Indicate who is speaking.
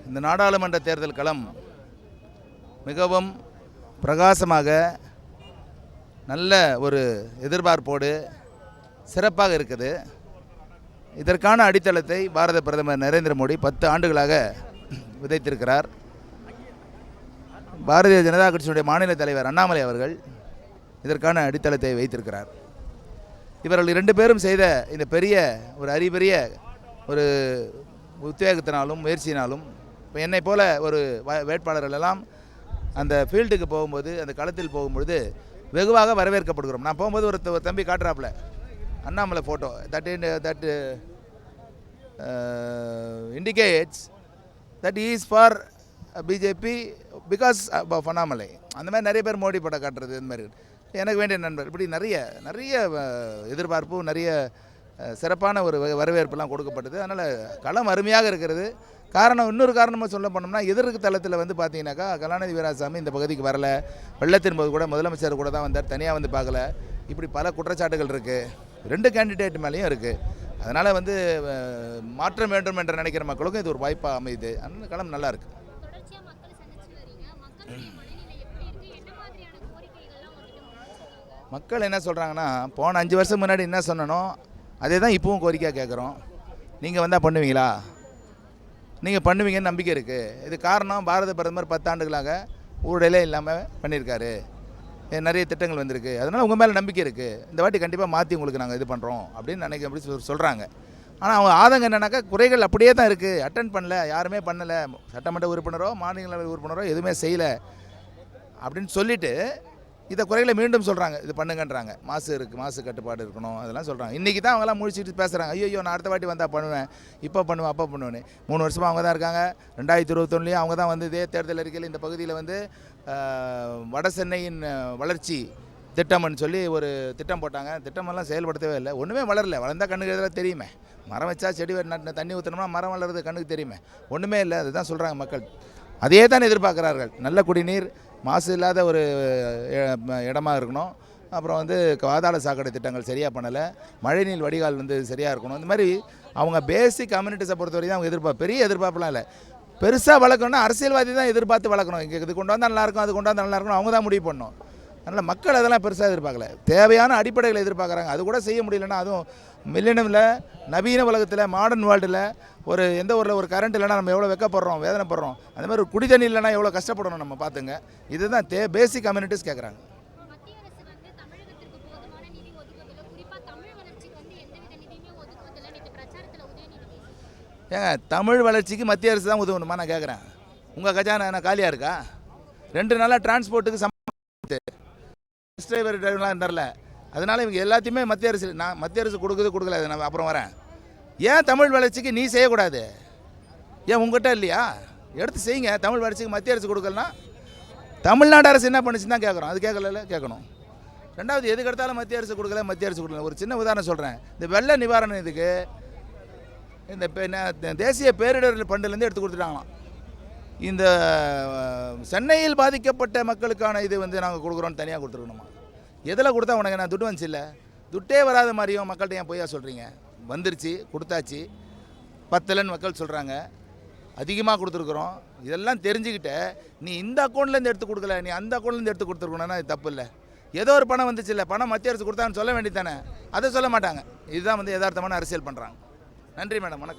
Speaker 1: இந்த நாடாளுமன்ற தேர்தல் களம் மிகவும் பிரகாசமாக நல்ல ஒரு எதிர்பார்ப்போடு சிறப்பாக இருக்குது. இதற்கான அடித்தளத்தை பாரத பிரதமர் நரேந்திர மோடி 10 ஆண்டுகளாக விதைத்திருக்கிறார். பாரதிய ஜனதா கட்சியினுடைய மாநில தலைவர் அண்ணாமலை அவர்கள் இதற்கான அடித்தளத்தை வைத்திருக்கிறார். இவர்கள் 2 பேரும் செய்த இந்த பெரிய ஒரு அறிபெரிய ஒரு உத்வேகத்தினாலும் முயற்சியினாலும் இப்போ என்னை போல ஒரு வேட்பாளர்கள் எல்லாம் அந்த ஃபீல்டுக்கு போகும்போது, அந்த களத்தில் போகும்பொழுது வெகுவாக வரவேற்கப்படுகிறோம். நான் போகும்போது ஒரு தம்பி காட்டுறாப்புல Annamalai photo that indicates that is for BJP because of Annamalai. அந்த மாதிரி நிறைய பேர் மோடி படம் காட்டுறது, இந்த மாதிரி எனக்கு வேண்டிய நண்பர் இப்படி நிறைய எதிர்பார்ப்பு, நிறைய சிறப்பான ஒரு வரவேற்பெல்லாம் கொடுக்கப்பட்டது. அதனால் களம் அருமையாக இருக்கிறது. இன்னொரு காரணமாக சொல்ல போனோம்னா, எதிர்க்கு தளத்தில் வந்து பார்த்தீங்கன்னாக்கா கலாநிதி வீராசாமி இந்த பகுதிக்கு வரல, வெள்ளத்தின் போது கூட முதலமைச்சர் கூட தான் வந்தார், தனியாக வந்து பார்க்கல. இப்படி பல குற்றச்சாட்டுகள் இருக்குது, 2 கேண்டிடேட் மேலேயும் இருக்குது. அதனால் வந்து மாற்றம் வேண்டும் என்று நினைக்கிற மக்களுக்கும் இது ஒரு வாய்ப்பாக அமையுது. அந்த களம் நல்லா இருக்குது. மக்கள் என்ன சொல்கிறாங்கன்னா, போன 5 வருஷம் முன்னாடி என்ன சொன்னனோ அதே தான் இப்போவும் கோரிக்கையாக கேட்குறோம். நீங்கள் வந்தால் பண்ணுவீங்களா? நீங்கள் பண்ணுவீங்கன்னு நம்பிக்கை இருக்குது. இது காரணம் பாரத பிரதமர் 10 ஆண்டுகளாக ஊழலே இல்லாமல் பண்ணியிருக்காரு, நிறைய திட்டங்கள் வந்திருக்கு. அதனால் உங்கள் மேலே நம்பிக்கை இருக்குது, இந்த வாட்டி கண்டிப்பாக மாற்றி உங்களுக்கு நாங்கள் இது பண்ணுறோம் அப்படின்னு அப்படி சொல்கிறாங்க. ஆனால் அவங்க ஆதங்கம் என்னன்னாக்கா, குறைகள் அப்படியே தான் இருக்குது, அட்டென்ட் பண்ணல, யாருமே பண்ணலை, சட்டமன்ற உறுப்பினரோ மாநிலங்களவை உறுப்பினரோ எதுவுமே செய்யலை அப்படின்னு சொல்லிவிட்டு இதை குறைகளை மீண்டும் சொல்கிறாங்க. இது பண்ணுங்கன்றாங்க. மாசு கட்டுப்பாடு இருக்கணும், அதெல்லாம் சொல்கிறாங்க. இன்றைக்கி தான் அவங்களாம் முழிச்சிட்டு பேசுகிறாங்க. ஐயோ நான் அடுத்த வாட்டி வந்தால் பண்ணுவேன், இப்போ பண்ணுவேன், அப்போ பண்ணுவேன்னு. 3 வருஷமாக அவங்க தான் இருக்காங்க. 2021 அவங்க தான் வந்து இதே தேர்தல் அறிக்கையில் இந்த பகுதியில் வந்து வட சென்னையின் வளர்ச்சி திட்டம்னு சொல்லி ஒரு திட்டம் போட்டாங்க. திட்டமெல்லாம் செயல்படுத்தவே இல்லை, ஒன்றுமே வளரல. வளர்ந்தால் கண்ணுக்கு எதிராக தெரியுமே, மரம் வச்சா செடி தண்ணி ஊற்றினோம்னா மரம் வளருது கண்ணுக்கு தெரியுமே, ஒன்றுமே இல்லை. அதுதான் சொல்கிறாங்க மக்கள். அதே தான் எதிர்பார்க்குறார்கள். நல்ல குடிநீர், மாசு இல்லாத ஒரு இடமா இருக்கணும். அப்புறம் வந்து பாதாள சாக்கடை திட்டங்கள் சரியாக பண்ணலை, மழைநீர் வடிகால் வந்து சரியாக இருக்கணும். இந்த மாதிரி அவங்க பேசிக் கம்யூனிட்டிஸை பொறுத்த வரைக்கும் அவங்க பெரிய எதிர்பார்ப்புலாம் இல்லை. பெருசாக வளர்க்கணும்னா அரசியல்வாதி தான் எதிர்பார்த்து வளர்க்கணும். இங்கே இது கொண்டு வந்தால் நல்லாயிருக்கும், அது கொண்டு வந்தால் நல்லாயிருக்கும், அவங்க தான் முடிவு பண்ணணும். அதனால் மக்கள் அதெல்லாம் பெருசாக எதிர்பார்க்கல, தேவையான அடிப்படைகளை எதிர்பார்க்குறாங்க. அது கூட செய்ய முடியலன்னா, அதுவும் மில்லியனில் நவீன உலகத்தில் மாடர்ன் வேர்ல்டில் எந்த ஊரில் ஒரு கரண்ட் இல்லைனா நம்ம எவ்வளோ வெக்கப்படுறோம், வேதனைப்படுறோம். அந்த மாதிரி ஒரு குடிதண்ணி இல்லைனா எவ்வளோ கஷ்டப்படணும் நம்ம பார்த்துங்க. இதுதான் பேசிக் கம்யூனிட்டிஸ் கேட்குறாங்க. ஏங்க தமிழ் வளர்ச்சிக்கு மத்திய அரசு தான் உதவணுமா நான் கேட்குறேன். உங்கள் கஜானா என்ன காலியாக இருக்கா? 2 நாளாக டிரான்ஸ்போர்ட்டுக்கு டிரைவர்லாம் தரல. அதனால் இவங்க எல்லாத்தையுமே மத்திய அரசு கொடுக்கல. நான் அப்புறம் வரேன். ஏன் தமிழ் வளர்ச்சிக்கு நீ செய்யக்கூடாது? ஏன் உங்கள்கிட்ட இல்லையா? எடுத்து செய்யுங்க. தமிழ் வளர்ச்சிக்கு மத்திய அரசு கொடுக்கலனா தமிழ்நாடு அரசு என்ன பண்ணுச்சுன்னு தான் கேட்குறோம். அது கேட்கணும். 2வது எதுக்கு எடுத்தாலும் மத்திய அரசு கொடுக்கல. ஒரு சின்ன உதாரணம் சொல்கிறேன். இந்த வெள்ள நிவாரணம் இதுக்கு இந்த தேசிய பேரிடர் ஃபண்டிலேருந்து எடுத்து கொடுத்துட்டாங்களாம். இந்த சென்னையில் பாதிக்கப்பட்ட மக்களுக்கான இது வந்து நாங்கள் கொடுக்குறோன்னு தனியாக கொடுத்துருக்கணுமா? எதில் கொடுத்தா உனக்கு நான் துட்டு வந்துச்சு இல்லை, துட்டே வராத மாதிரியும் மக்கள்கிட்ட ஏன் பொய்யா சொல்கிறீங்க? வந்துருச்சு, கொடுத்தாச்சு, 10 மக்கள் சொல்கிறாங்க, அதிகமாக கொடுத்துருக்குறோம். இதெல்லாம் தெரிஞ்சுக்கிட்ட நீ இந்த அக்கௌண்ட்லேருந்து எடுத்து கொடுக்கல, நீ அந்த அக்கௌண்ட்லேருந்து எடுத்து கொடுத்துருக்கணும்னா இது தப்பு இல்லை. ஏதோ ஒரு பணம் வந்துச்சு இல்லை, பணம் மத்திய அரசு கொடுத்தான்னு சொல்ல வேண்டியதானே? அதை சொல்ல மாட்டாங்க. இதுதான் வந்து யதார்த்தமான அரசியல் பண்ணுறாங்க. நன்றி மேடம், வணக்கம்.